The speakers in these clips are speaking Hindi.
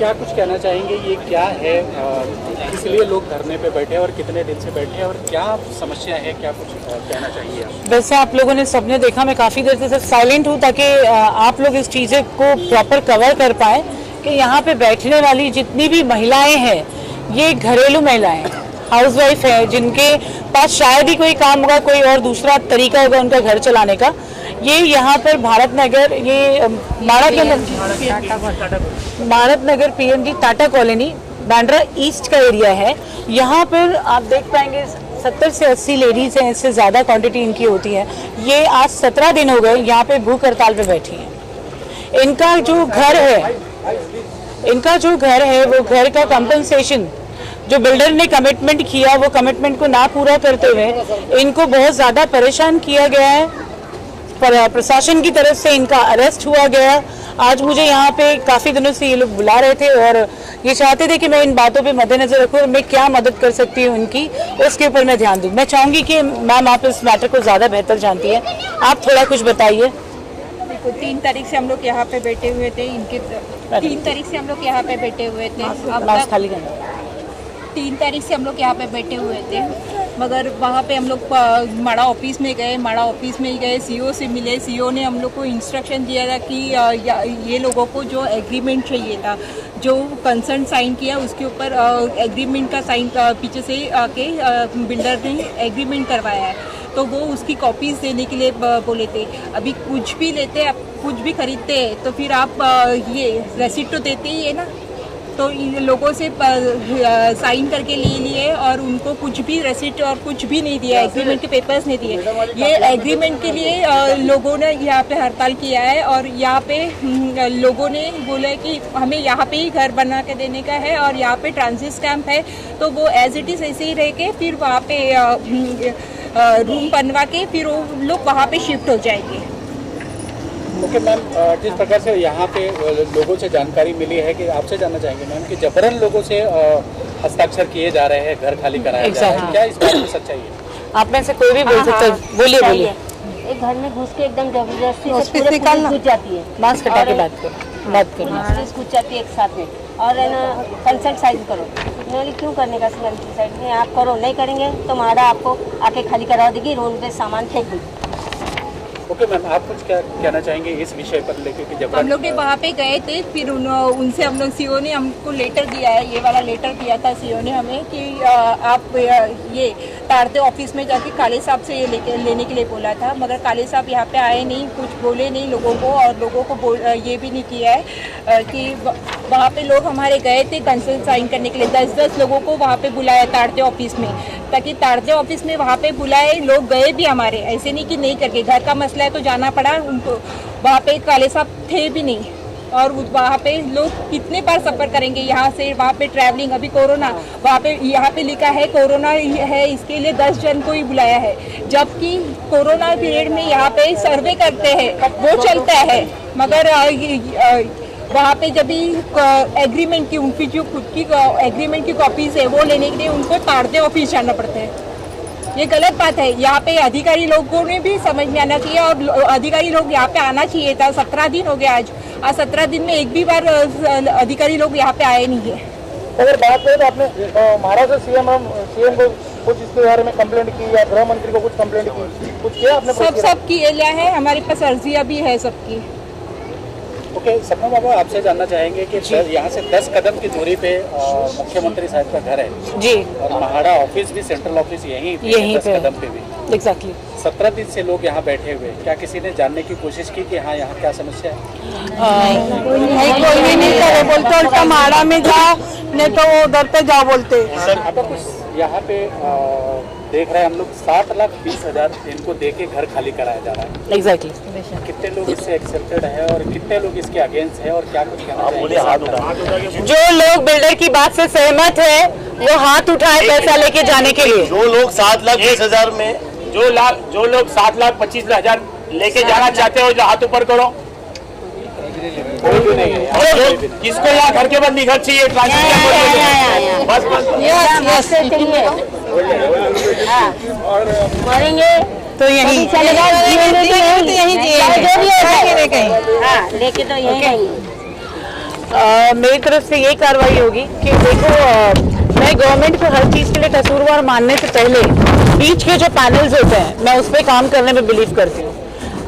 क्या कुछ कहना चाहेंगे, ये क्या है, इसलिए लोग धरने पे बैठे हैं और कितने दिन से बैठे हैं और क्या समस्या है, क्या कुछ कहना चाहिए आप? वैसे आप लोगों ने सबने देखा, मैं काफ़ी देर से सिर्फ साइलेंट हूँ ताकि आप लोग इस चीज़ को प्रॉपर कवर कर पाए कि यहाँ पे बैठने वाली जितनी भी महिलाएं हैं ये घरेलू महिलाएं, हाउसवाइफ है, जिनके पास शायद ही कोई काम होगा, कोई और दूसरा तरीका होगा उनका घर चलाने का। ये यहाँ पर भारत नगर, ये Bharat Nagar PMG Tata colony Bandra east का एरिया है। यहाँ पर आप देख पाएंगे 70 से 80 लेडीज़ हैं, इससे ज़्यादा क्वांटिटी इनकी होती है। ये आज 17 दिन हो गए यहाँ पे भूख हड़ताल पे बैठी हैं। इनका जो घर है वो घर का कंपनसेशन जो बिल्डर ने कमिटमेंट किया, वो कमिटमेंट को ना पूरा करते हुए इनको बहुत ज़्यादा परेशान किया गया है। प्रशासन की तरफ से इनका अरेस्ट हुआ गया। आज मुझे यहाँ पे काफ़ी दिनों से ये लोग बुला रहे थे और ये चाहते थे कि मैं इन बातों पे मद्देनजर रखूँ और मैं क्या मदद कर सकती हूँ उनकी, उसके ऊपर मैं ध्यान दूँ। मैं चाहूँगी कि मैम आप इस मैटर को ज़्यादा बेहतर जानती हैं, आप थोड़ा कुछ बताइए। देखो 3 तारीख से हम लोग यहाँ पे बैठे हुए थे, 3 तारीख से हम लोग यहाँ पे बैठे हुए थे। अब 3 तारीख से हम लोग यहाँ पे बैठे हुए थे, मगर वहाँ पे हम लोग माड़ा ऑफिस में गए, CEO से मिले। CEO ने हम लोग को इंस्ट्रक्शन दिया था कि ये लोगों को जो एग्रीमेंट चाहिए था, जो कंसर्न साइन किया उसके ऊपर एग्रीमेंट का साइन पीछे से आके बिल्डर ने एग्रीमेंट करवाया है, तो वो उसकी कॉपीज़ देने के लिए बोले थे। अभी कुछ भी लेते, आप कुछ भी खरीदते हैं तो फिर आप ये रेसिप्ट तो देते ही है ना, तो इन लोगों से साइन करके ले लिए और उनको कुछ भी रेसिप्ट और कुछ भी नहीं दिया, एग्रीमेंट के पेपर्स नहीं दिए। ये एग्रीमेंट के लिए लोगों ने यहाँ पे हड़ताल किया है और यहाँ पे लोगों ने बोला है कि हमें यहाँ पे ही घर बना के देने का है और यहाँ पे ट्रांजिट कैंप है, तो वो एज इट इज़ ऐसे ही रह के फिर वहाँ पे रूम बनवा के फिर वो लोग वहाँ पे शिफ्ट हो जाएंगे। ओके मैम, जिस प्रकार से यहाँ पे लोगों से जानकारी मिली है कि आपसे जानना चाहेंगे मैम कि जबरन लोगों से हस्ताक्षर किए जा रहे हैं, घर खाली कराया जा रहा है, क्या इस बात में सच्चाई है? आप में से कोई भी बोल सकता है, बोलिए। एक घर में घुस के एकदम जबरदस्ती से पूरे पुलिस घुस जाती है, मास्क हटा के बात करो, पुलिस घुस जाती है एक साथ में, और है ना कंसल्ट साइज करो। मैंने क्यों करने का साइड में आप करो, नहीं करेंगे तो माड़ा आपको आके खाली करा देगी, रोड पे सामान फेंक देगी। ओके मैम, आप कुछ क्या कहना चाहेंगे इस विषय पर लेकर कि जब हम लोग ने वहाँ पे गए थे, फिर उनसे हम लोग CEO ने हमको लेटर दिया है, ये वाला लेटर दिया था CEO ने हमें कि आप ये तारते ऑफिस में जाके काले साहब से ये लेने के लिए बोला था, मगर काले साहब यहाँ पे आए नहीं, कुछ बोले नहीं लोगों को, और लोगों को ये भी नहीं किया है कि वहाँ पे लोग हमारे गए थे कंसर्न साइन करने के लिए, 10-10 लोगों को वहाँ पे बुलाया तारते ऑफिस में, ताकि तारते ऑफिस में वहाँ पे बुलाए, लोग गए भी हमारे, ऐसे नहीं कि नहीं करके, घर का मसला है तो जाना पड़ा उनको। वहाँ पे काले साहब थे भी नहीं, और वहाँ पे लोग कितने बार सफ़र करेंगे यहाँ से वहाँ पे ट्रैवलिंग। अभी कोरोना वहाँ पे यहाँ पे लिखा है कोरोना है, इसके लिए 10 जन को ही बुलाया है, जबकि कोरोना पीरियड में यहाँ पे सर्वे करते हैं वो चलता है, मगर वहाँ पे जब भी एग्रीमेंट की उनकी जो खुद की एग्रीमेंट की कॉपीज़ है वो लेने के लिए उनको तारते ऑफिस जाना पड़ता है। ये गलत बात है, यहाँ पे अधिकारी लोगों ने भी समझ में आना चाहिए और अधिकारी लोग यहाँ पे आना चाहिए था। 17 दिन हो गया आज 17 दिन में एक भी बार अधिकारी लोग यहाँ पे आए नहीं है। अगर बात करें तो आपने महाराष्ट्र सीएम को कुछ इसके बारे में कंप्लेंट की या गृह मंत्री को कुछ कंप्लेंट की, कुछ किया आपने? सब किया है, हमारे पास अर्जियाँ भी है सबकी। ओके सपना बाबा, आपसे जानना चाहेंगे कि यहाँ से 10 कदम की दूरी पे मुख्यमंत्री साहब का घर है जी, और महाड़ा ऑफिस भी, सेंट्रल ऑफिस यहीं 10 कदम पे भी। एग्जैक्टली 17 दिन से लोग यहाँ बैठे हुए, क्या किसी ने जानने की कोशिश की कि हाँ यहाँ क्या समस्या है? कोई नहीं करे, बोलते उल्टा महाड़ा में जा, नहीं तो वो उधर पे जा बोलते। सर अब कुछ यहाँ पे देख रहे हैं हम लोग 7,20,000 इनको देके घर खाली कराया जा रहा है। एग्जैक्टली कितने लोग इससे एक्सेप्टेड है और कितने लोग इसके अगेंस्ट है और क्या कुछ कहना चाहिए? जो लोग बिल्डर की बात से सहमत है वो हाथ उठाए पैसा लेके जाने के लिए। जो लोग 7,20,000 में जो लोग 7,25,000 लेके जाना चाहते हो, जो हाथ ऊपर करो। किसको यहाँ घर के बंदी घर चाहिए? मरेंगे तो यही चलेगा, यही लेके तो यही मेरी तरफ से ये कार्रवाई होगी कि देखो मैं गवर्नमेंट को हर चीज़ के लिए कसूरवार मानने से पहले बीच के जो पैनल्स होते हैं मैं उस पर काम करने में बिलीव करती हूँ।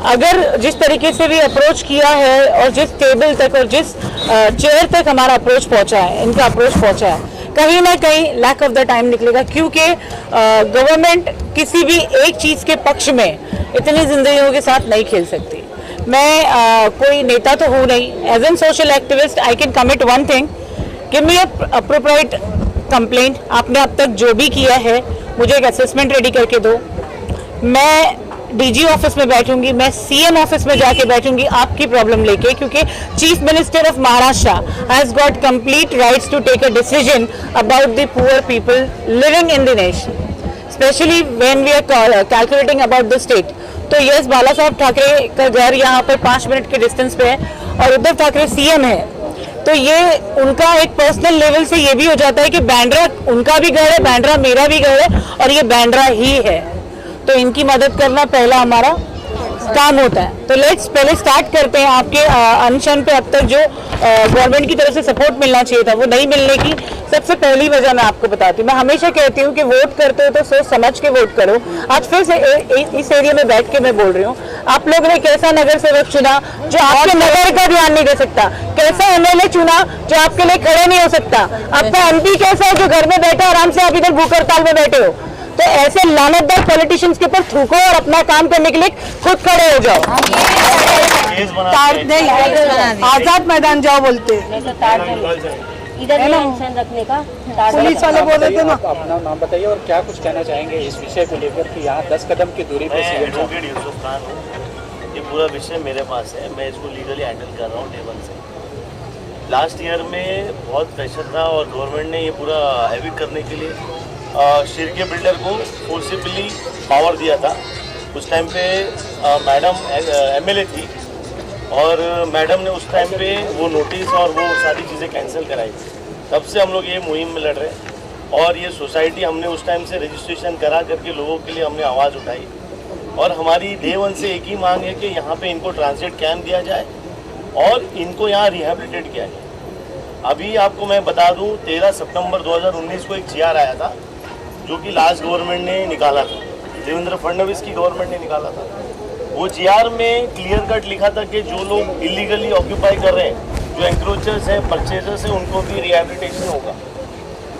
अगर जिस तरीके से भी अप्रोच किया है और जिस टेबल तक और जिस चेयर तक हमारा अप्रोच पहुंचा है, इनका अप्रोच पहुंचा है, कहीं ना कहीं लैक ऑफ द टाइम निकलेगा, क्योंकि गवर्नमेंट किसी भी एक चीज़ के पक्ष में इतनी जिंदगियों के साथ नहीं खेल सकती। मैं कोई नेता तो हूँ नहीं, as an social activist I can commit one thing, give me appropriate complaint. आपने अब तक जो भी किया है मुझे एक असेसमेंट रेडी करके दो, मैं डीजी ऑफिस में बैठूंगी, मैं सीएम ऑफिस में जाके बैठूंगी आपकी प्रॉब्लम लेके, क्योंकि chief minister of Maharashtra has got complete rights to take a decision about the poor people living in the nation, specially when we are calculating about the state. तो यस, बाला साहब ठाकरे का घर यहाँ पर 5 मिनट के डिस्टेंस पे है और उद्धव ठाकरे सीएम है, तो ये उनका एक पर्सनल लेवल से ये भी हो जाता है कि बांद्रा उनका भी घर है, बांद्रा मेरा भी घर है और ये बांद्रा ही है, तो इनकी मदद करना पहला हमारा काम होता है। तो लेट्स पहले स्टार्ट करते हैं। आपके अनशन पे अब तक जो गवर्नमेंट की तरफ से सपोर्ट मिलना चाहिए था वो नहीं मिलने की सबसे पहली वजह मैं आपको बताती हूँ। मैं हमेशा कहती हूँ कि वोट करते हो तो सोच समझ के वोट करो। आज फिर से इस एरिया में बैठ के मैं बोल रही हूँ, आप लोग ने कैसा नगर सेवक चुना जो आपके नगर का ध्यान नहीं दे सकता, कैसा एमएलए चुना जो आपके लिए खड़े नहीं हो सकता, आपका एमपी कैसा है जो घर में बैठा आराम से, आप इधर भूख हड़ताल में बैठे हो। तो ऐसे लानतदार पॉलिटिशियंस के ऊपर थूको और अपना काम करने के लिए खुद खड़े हो जाओ। आजाद मैदान जाओ बोलते नहीं तो तार इधर भी अनशन रखने का पुलिस वाले बोल रहे थे ना। आप अपना नाम बताइए और क्या कुछ कहना चाहेंगे इस विषय को लेकर कि यहाँ 10 कदम की दूरी पर सीएम साहब। एडवोकेट यूसुफ खान हूँ। ये पूरा विषय मेरे पास है, मैं इसको लीगली हैंडल कर रहा हूँ डे वन से। लास्ट ईयर में बहुत प्रेशर था और गवर्नमेंट ने ये पूरा हैवी करने के लिए शिरके बिल्डर को फोर्सिबली पावर दिया था। उस टाइम पे मैडम एमएलए थी और मैडम ने उस टाइम पे वो नोटिस और वो सारी चीज़ें कैंसिल कराई। तब से हम लोग ये मुहिम में लड़ रहे हैं और ये सोसाइटी हमने उस टाइम से रजिस्ट्रेशन करा करके लोगों के लिए हमने आवाज़ उठाई और हमारी डे वन से एक ही मांग है कि यहाँ पे इनको ट्रांजिट कैंप दिया जाए और इनको यहाँ रिहेबिलिटेट किया जाए। अभी आपको मैं बता दूँ 13 सितंबर 2019 को एक जीआर आया था जो कि लास्ट गवर्नमेंट ने निकाला था, देवेंद्र फडणवीस की गवर्नमेंट ने निकाला था। वो जीआर में क्लियर कट लिखा था कि जो लोग इलीगली ऑक्यूपाई कर रहे हैं, जो एंक्रोचर्स हैं, परचेजर्स हैं, उनको भी रिहेबिलिटेशन होगा।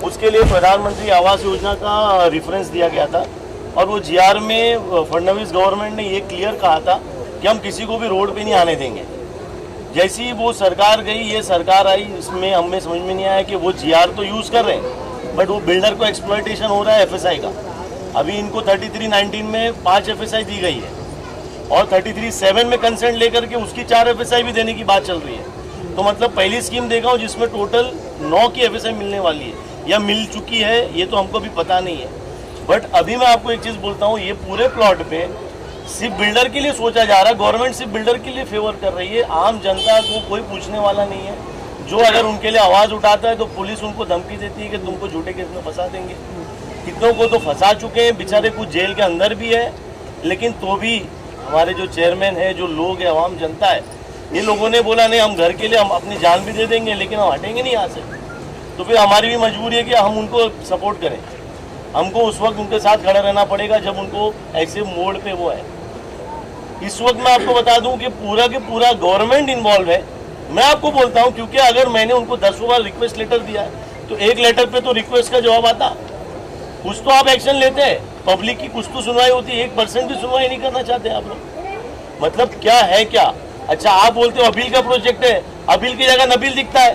उसके लिए प्रधानमंत्री आवास योजना का रेफरेंस दिया गया था और वो जीआर में फडणवीस गवर्नमेंट ने ये क्लियर कहा था कि हम किसी को भी रोड पे नहीं आने देंगे। जैसी ही वो सरकार गई, ये सरकार आई, इसमें हमें समझ में नहीं आया कि वो जीआर तो यूज़ कर रहे हैं बट वो बिल्डर को एक्सप्लॉयटेशन हो रहा है एफएसआई का। अभी इनको 3319 में 5 एफएसआई दी गई है और 33(7) में कंसेंट लेकर के उसकी 4 एफएसआई भी देने की बात चल रही है। तो मतलब पहली स्कीम देखा हूँ जिसमें टोटल 9 की एफएसआई मिलने वाली है या मिल चुकी है, ये तो हमको भी पता नहीं है। बट अभी मैं आपको एक चीज़ बोलता हूँ, ये पूरे प्लॉट पे सिर्फ बिल्डर के लिए सोचा जा रहा है, गवर्नमेंट सिर्फ बिल्डर के लिए फेवर कर रही है, आम जनता को कोई पूछने वाला नहीं है। जो अगर उनके लिए आवाज़ उठाता है तो पुलिस उनको धमकी देती है कि तुमको झूठे केस में फंसा देंगे। कितनों को तो फंसा चुके हैं, बेचारे कुछ जेल के अंदर भी है, लेकिन तो भी हमारे जो चेयरमैन है, जो लोग है, आवाम जनता है, ये लोगों ने बोला नहीं हम घर के लिए हम अपनी जान भी दे देंगे लेकिन हम हटेंगे नहीं यहाँ से। तो फिर हमारी भी मजबूरी है कि हम उनको सपोर्ट करें। हमको उस वक्त उनके साथ खड़ा रहना पड़ेगा जब उनको ऐसे मोड़ पे वो है। इस वक्त मैं आपको बता दूं कि पूरा के पूरा गवर्नमेंट इन्वॉल्व है। मैं आपको बोलता हूं क्योंकि अगर मैंने उनको 10 बार रिक्वेस्ट लेटर दिया है तो एक लेटर पे तो रिक्वेस्ट का जवाब आता, कुछ तो आप एक्शन लेते हैं, पब्लिक की कुछ तो सुनवाई होती है। 1% भी सुनवाई नहीं करना चाहते आप लोग, मतलब क्या है क्या? अच्छा आप बोलते हो अबील का प्रोजेक्ट है, अबील की जगह नबील दिखता है,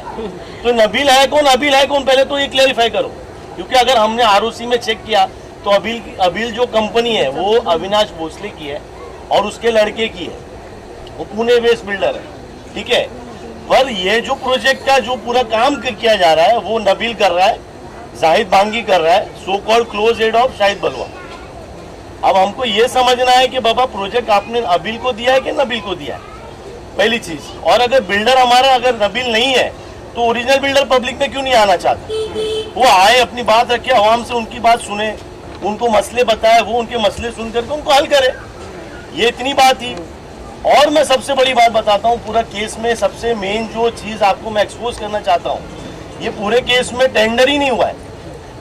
तो नबील है कौन, अबील है कौन, पहले तो ये क्लैरिफाई करो। क्योंकि अगर हमने आरओसी में चेक किया तो अबील जो कंपनी है वो अविनाश भोसले की है और उसके लड़के की है, वो पुणे बेस्ड बिल्डर है, ठीक है। पर ये जो प्रोजेक्ट का जो पूरा काम किया जा रहा है वो नबील कर रहा है, जाहिद बांगी कर रहा है, so called close head of Shahid बलवा। अब हमको ये समझना है कि बाबा प्रोजेक्ट आपने अबील को दिया है कि नबील को दिया है, पहली चीज। और अगर बिल्डर हमारा अगर नबील नहीं है तो ओरिजिनल बिल्डर पब्लिक में क्यों नहीं आना चाहते? वो आए, अपनी बात रखे, आवाम से उनकी बात सुने, उनको मसले बताए, वो उनके मसले सुन करके उनको हल करे, ये इतनी बात ही। और मैं सबसे बड़ी बात बताता हूँ, पूरा केस में सबसे मेन जो चीज आपको मैं एक्सपोज करना चाहता हूँ, ये पूरे केस में टेंडर ही नहीं हुआ है।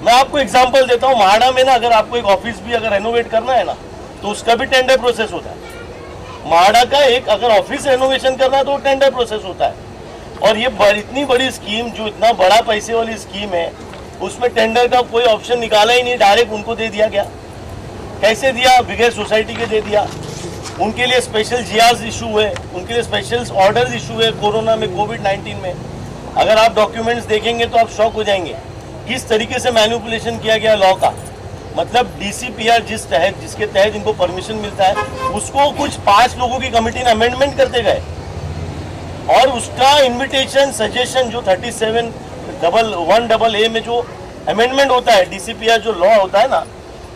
मैं आपको एग्जांपल देता हूँ, महाड़ा में ना अगर आपको एक ऑफिस भी अगर रेनोवेट करना है ना तो उसका भी टेंडर प्रोसेस होता है। महाड़ा का एक अगर ऑफिस रेनोवेशन करना है तो टेंडर प्रोसेस होता है। और ये इतनी बड़ी स्कीम, जो इतना बड़ा पैसे वाली स्कीम है, उसमें टेंडर का कोई ऑप्शन निकाला ही नहीं, डायरेक्ट उनको दे दिया गया। कैसे दिया? बिगर सोसाइटी के दे दिया। उनके लिए स्पेशल जीआर्स इशू है, उनके लिए स्पेशल ऑर्डर्स इशू है कोरोना में, कोविड-19 में। अगर आप डॉक्यूमेंट्स देखेंगे तो आप शॉक हो जाएंगे किस तरीके से मैनिपुलेशन किया गया लॉ का। मतलब डीसीपीआर जिसके तहत इनको परमिशन मिलता है, उसको कुछ 5 लोगों की कमेटी ने अमेंडमेंट करते गए, और उसका इन्विटेशन सजेशन जो 37(1) में जो अमेंडमेंट होता है, डीसीपीआर जो लॉ होता है ना,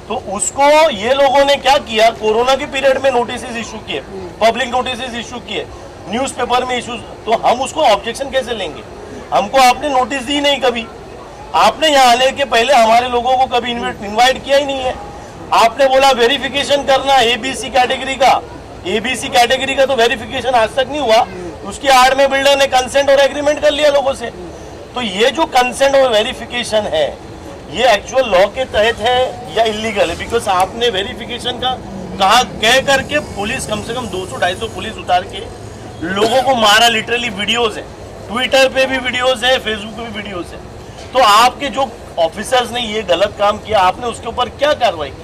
तो उसको ये लोगों ने क्या किया, कोरोना के पीरियड में नोटिस इशू किए, पब्लिक नोटिस इशू किए, न्यूज़पेपर में इशू। तो हम उसको ऑब्जेक्शन कैसे लेंगे? हमको आपने नोटिस दी नहीं कभी, आपने यहाँ आने के पहले हमारे लोगों को कभी इनवाइट किया ही नहीं है। आपने बोला वेरिफिकेशन करना एबीसी कैटेगरी का, एबीसी कैटेगरी का तो वेरिफिकेशन आज तक नहीं हुआ। उसकी आड़ में बिल्डर ने कंसेंट और एग्रीमेंट कर लिया लोगों से। तो ये जो कंसेंट और वेरिफिकेशन है, ये एक्चुअल लॉ के तहत है या इलीगल है? बिकॉज आपने वेरिफिकेशन का कहा कह करके पुलिस कम से कम 200-250 पुलिस उतार के लोगों को मारा, लिटरली वीडियोस है, ट्विटर पे भी वीडियोस है, फेसबुक पे भी वीडियोस है। तो आपके जो ऑफिसर्स ने ये गलत काम किया, आपने उसके ऊपर क्या कार्रवाई की?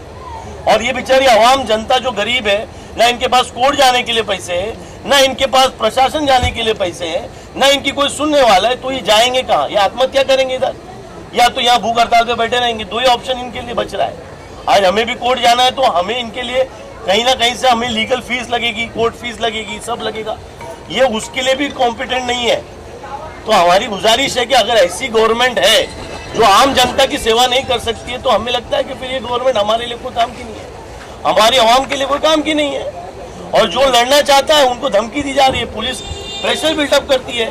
और ये बेचारी आवाम जनता जो गरीब है, ना इनके पास कोर्ट जाने के लिए पैसे है, ना इनके पास प्रशासन जाने के लिए पैसे है, ना इनकी कोई सुनने वाला है, तो ये जाएंगे कहाँ? ये आत्महत्या करेंगे इधर, या तो यहाँ भूख हड़ताल पे बैठे रहेंगे। दो ही ऑप्शन इनके लिए बच रहा है। आज हमें भी कोर्ट जाना है तो हमें इनके लिए कहीं ना कहीं से हमें लीगल फीस लगेगी, कोर्ट फीस लगेगी, सब लगेगा। ये उसके लिए भी कॉम्पिटेंट नहीं है। तो हमारी गुजारिश है कि अगर ऐसी गवर्नमेंट है जो आम जनता की सेवा नहीं कर सकती है, तो हमें लगता है कि फिर ये गवर्नमेंट हमारे लिए कोई काम की नहीं है, हमारी आवाम के लिए कोई काम की नहीं है। और जो लड़ना चाहता है उनको धमकी दी जा रही है, पुलिस प्रेशर बिल्डअप करती है,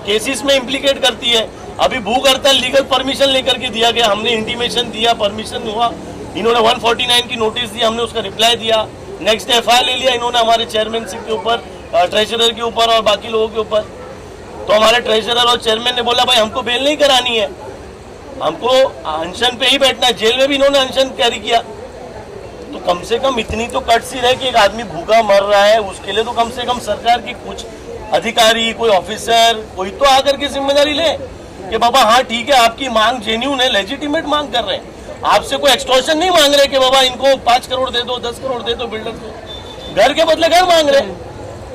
केसेस में इम्प्लीकेट करती है। अभी भूख हड़ताल लीगल परमिशन लेकर के दिया गया, हमने इंटीमेशन दिया, परमिशन हुआ, इन्होंने 149 की नोटिस दी, हमने उसका रिप्लाई दिया, नेक्स्ट डे एफआईआर ले लिया इन्होंने हमारे चेयरमैनशिप के ऊपर, ट्रेजरर के ऊपर और बाकी लोगों के ऊपर। तो हमारे ट्रेजरर और चेयरमैन ने बोला भाई हमको बेल नहीं करानी है, हमको अनशन पे ही बैठना है। जेल में भी इन्होंने अनशन कैरी किया। तो कम से कम इतनी तो कटसी है कि एक आदमी भूखा मर रहा है, उसके लिए तो कम से कम सरकार की कुछ अधिकारी, कोई ऑफिसर, कोई तो आकर के जिम्मेदारी ले कि बाबा हाँ ठीक है, आपकी मांग जेन्युइन है, लेजिटिमेट मांग कर रहे हैं, आपसे कोई एक्सटॉर्शन नहीं मांग रहे कि बाबा इनको 5 करोड़ दे दो, 10 करोड़ दे दो, बिल्डर को घर के बदले घर मांग रहे हैं।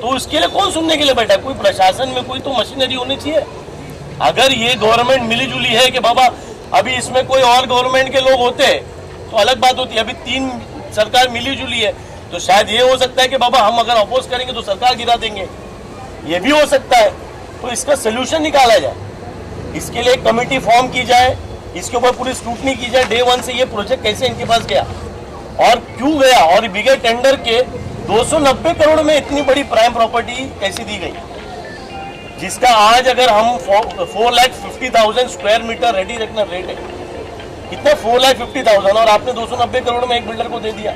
तो उसके लिए कौन सुनने के लिए बैठा है? कोई प्रशासन में कोई तो मशीनरी होनी चाहिए। अगर ये गवर्नमेंट मिली जुली है कि बाबा अभी इसमें कोई और गवर्नमेंट के लोग होते तो अलग बात होती है। अभी 3 सरकार मिली जुली है, तो शायद ये हो सकता है कि बाबा हम अगर अपोज करेंगे तो सरकार गिरा देंगे, ये भी हो सकता है। तो इसका सोल्यूशन निकाला जाए, इसके लिए एक कमेटी फॉर्म की जाए, इसके ऊपर पूरी स्क्रूटनी की जाए। डे 1 से ये प्रोजेक्ट कैसे इनके पास गया और क्यों गया, और बिगर टेंडर के 290 करोड़ में इतनी बड़ी प्राइम प्रॉपर्टी कैसे दी गई, जिसका आज अगर हम 4,50,000 स्क्वायर मीटर रेडी रखना रेट है, कितना 4,50,000, और आपने 290 करोड़ में एक बिल्डर को दे दिया।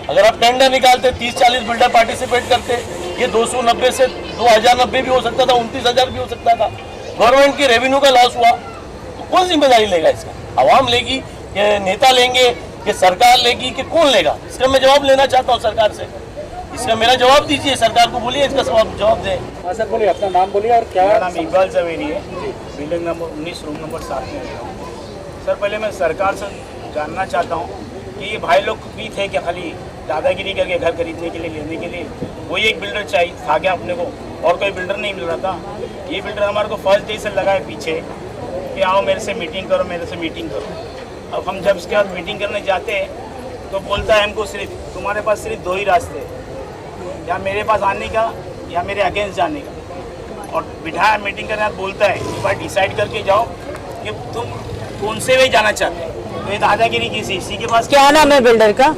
अगर आप टेंडर निकालते, 30-40 बिल्डर पार्टिसिपेट करते, ये 290 से 2,090 भी हो सकता था, 29,000 भी हो सकता था। गवर्नमेंट की रेवेन्यू का लॉस हुआ, तो कौन जिम्मेदारी लेगा इसका? आवाम लेगी कि नेता लेंगे कि सरकार लेगी कि कौन लेगा? इसका मैं जवाब लेना चाहता हूँ सरकार से। इसका मेरा जवाब दीजिए, सरकार को बोलिए, इसका जवाब दें। हाँ सर बोलिए, अपना नाम बोलिए और क्या? मेरा नाम इकबाल जवेरी है, बिल्डिंग नंबर 19 रूम नंबर 7 में रहता हूँ। सर पहले मैं सरकार से जानना चाहता हूँ कि ये भाई लोग भी थे कि खाली दादागिरी करके घर खरीदने के लिए, लेने के लिए वही एक बिल्डर चाहिए था क्या अपने को, और कोई बिल्डर नहीं मिल रहा था? ये बिल्डर हमारे को फर्स्ट डे से लगा है पीछे कि आओ मेरे से मीटिंग करो, मेरे से मीटिंग करो। अब हम जब उसके बाद मीटिंग करने जाते हैं तो बोलता है हमको सिर्फ तुम्हारे पास सिर्फ 2 ही रास्ते हैं, या मेरे पास आने का या मेरे अगेंस्ट जाने का। और बिठाया मीटिंग करने बोलता है एक बार डिसाइड करके जाओ कि तुम कौन से वे जाना चाहते हैं। तो ये दादागिरी किसी के पास। क्या नाम है बिल्डर का?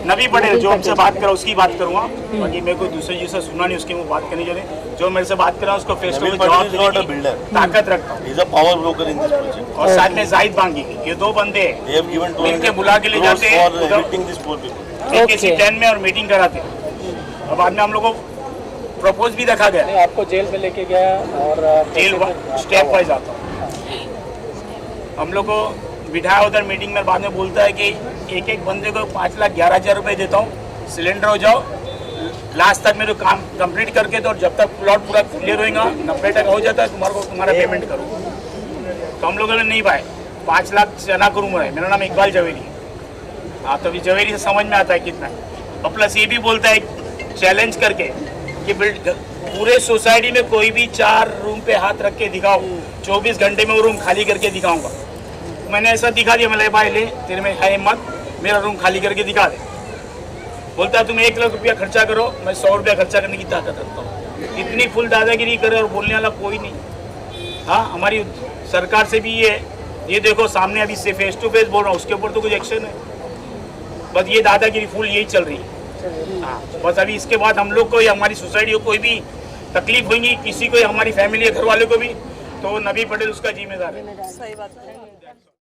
नबी पटेल, जो हमसे बात करा उसकी बात करूँगा, बाकी मेरे को दूसरे जी से सुना नहीं, उसकी मैं बात करनी चाहिए। जो मेरे से बात करा उसको फेस टू फेस जवाब देने की ताकत रखता हूँ। Power broker in this project. और साथ में जाहिद बांगी, ये 2 बंदे हैं, इनके बुला के ले जाते हैं किसी 10 में और मीटिंग कराते हैं। अब बाद में हम लोग को प्रपोज भी देखा गया। नहीं, आपको जेल में लेके गया और जेल स्टेप वाइज आता हूँ। हम लोग को बिठाया उधर मीटिंग में, बाद में बोलता है कि एक एक बंदे को 5,11,000 रुपये देता हूँ, सिलेंडर हो जाओ, लास्ट तक मेरे काम कंप्लीट करके दो, और जब तक प्लॉट पूरा क्लियर होएगा 90% हो जाता है तुम्हारा पेमेंट करो। तो हम लोगों ने नहीं पाए, 5 लाख चना करूँगा। मेरा नाम इकबाल जवेरी है। हाँ, तो अभी जवेरी से समझ में आता है कितना है। और प्लस ये भी बोलता है चैलेंज करके कि पूरे सोसाइटी में कोई भी 4 रूम पे हाथ रख के दिखाओ, 24 घंटे में वो रूम खाली करके दिखाऊंगा। मैंने ऐसा दिखा दिया, मैं भाई ले तेरे में है हिम्मत, मेरा रूम खाली करके दिखा दे। बोलता है तुम 1 लाख रुपया खर्चा करो, मैं 100 रुपया खर्चा करने की ताकत रखता हूँ। इतनी फुल दादागिरी करे और बोलने वाला कोई नहीं। हाँ, हमारी सरकार से भी ये देखो सामने अभी से फेस टू फेस बोल रहा हूँ, उसके ऊपर तो कुछ एक्शन है। बस ये दादागिरी फुल यही चल रही है। हाँ, बस अभी इसके बाद हम लोग को या हमारी सोसाइटी को कोई भी तकलीफ होगी, किसी को या हमारी फैमिली या घर वाले को भी, तो नबी पटेल उसका जिम्मेदार है। सही बात है।